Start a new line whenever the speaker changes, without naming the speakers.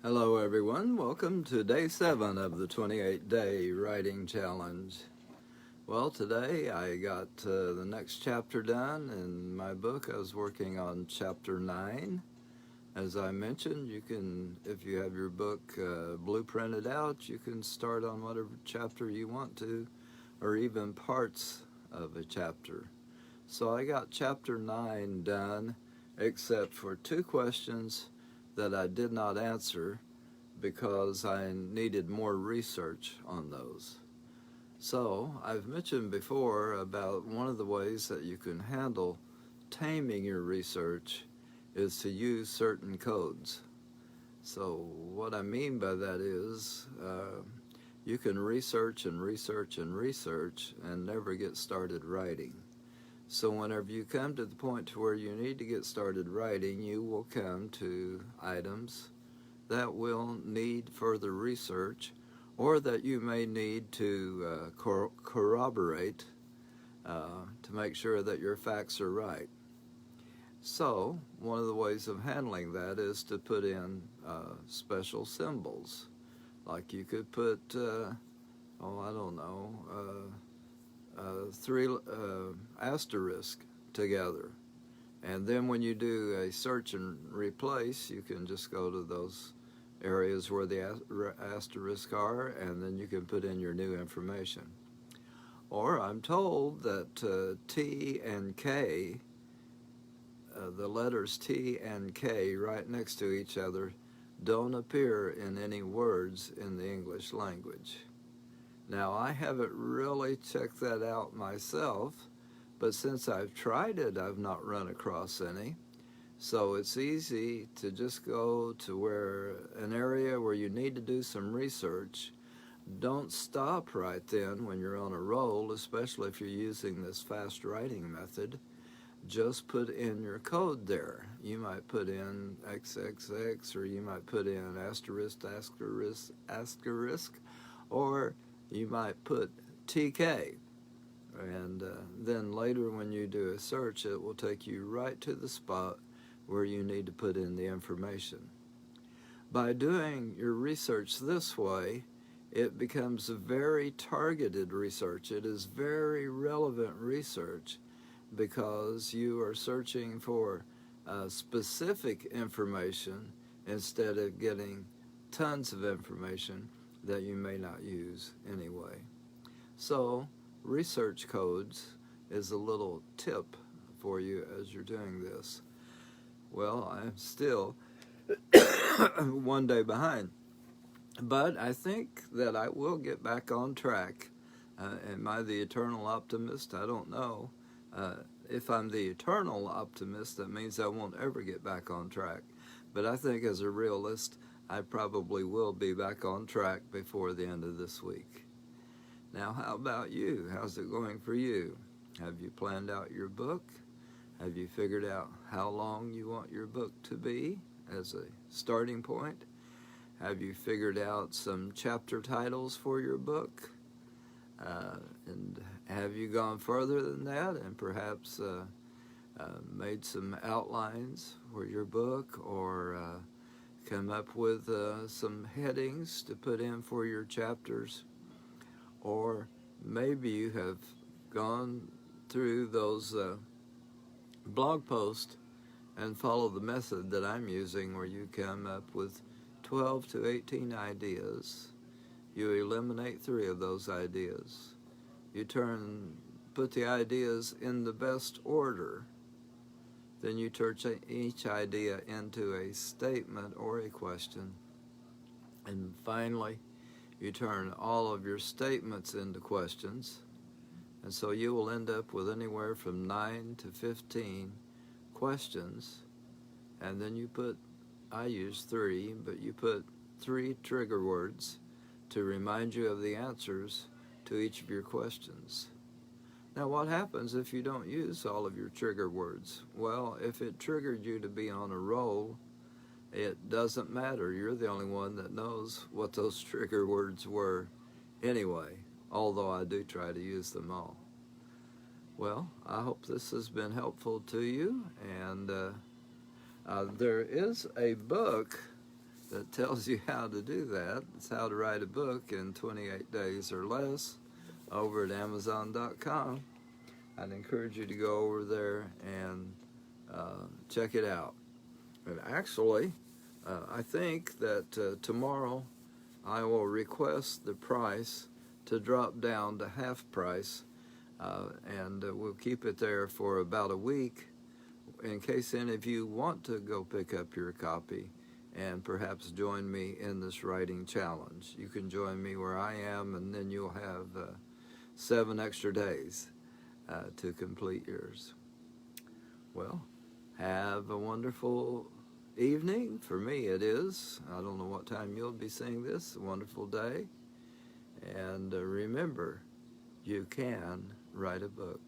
Hello, everyone. Welcome to day 7 of the 28-day writing challenge. Well, today I got the next chapter done in my book. I was working on chapter 9. As I mentioned, you can, if you have your book blueprinted out, you can start on whatever chapter you want to, or even parts of a chapter. So I got chapter 9 done, except for 2 questions that I did not answer because I needed more research on those. So I've mentioned before about one of the ways that you can handle taming your research is to use certain codes. So what I mean by that is you can research and research and research and never get started writing. So whenever you come to the point to where you need to get started writing, you will come to items that will need further research or that you may need to corroborate to make sure that your facts are right. So one of the ways of handling that is to put in special symbols. Like you could put, three asterisk together. And then when you do a search and replace, you can just go to those areas where the asterisks are, and then you can put in your new information. Or I'm told that T and K, the letters T and K right next to each other, don't appear in any words in the English language. Now, I haven't really checked that out myself, but since I've tried it, I've not run across any. So it's easy to just go to where an area where you need to do some research. Don't stop right then when you're on a roll, especially if you're using this fast writing method. Just put in your code there. You might put in XXX, or you might put in asterisk, asterisk, asterisk, or you might put TK. And then later when you do a search, it will take you right to the spot where you need to put in the information. By doing your research this way, it becomes a very targeted research. It is very relevant research because you are searching for specific information instead of getting tons of information that you may not use anyway. So research codes is a little tip for you as you're doing this. Well, I'm still one day behind, but I think that I will get back on track. Am I the eternal optimist? I don't know. If I'm the eternal optimist, that means I won't ever get back on track. But I think as a realist, I probably will be back on track before the end of this week. Now, how about you? How's it going for you? Have you planned out your book? Have you figured out how long you want your book to be as a starting point? Have you figured out some chapter titles for your book? And have you gone further than that and perhaps made some outlines for your book, or come up with some headings to put in for your chapters? Or maybe you have gone through those blog posts and follow the method that I'm using, where you come up with 12 to 18 ideas. You eliminate 3 of those ideas. You put the ideas in the best order. Then you turn each idea into a statement or a question. And finally, you turn all of your statements into questions. And so you will end up with anywhere from 9 to 15 questions. And then you put, I use 3, but you put 3 trigger words to remind you of the answers to each of your questions. Now, what happens if you don't use all of your trigger words? Well, if it triggered you to be on a roll, it doesn't matter. You're the only one that knows what those trigger words were anyway, although I do try to use them all. Well, I hope this has been helpful to you, and there is a book that tells you how to do that. It's how to write a book in 28 days or less over at Amazon.com. I'd encourage you to go over there and check it out. And actually, I think that tomorrow I will request the price to drop down to half price, and we'll keep it there for about a week in case any of you want to go pick up your copy and perhaps join me in this writing challenge. You can join me where I am, and then you'll have 7 extra days to complete yours. Well, have a wonderful evening. For me it is. I don't know what time you'll be seeing this. A wonderful day. And remember, you can write a book.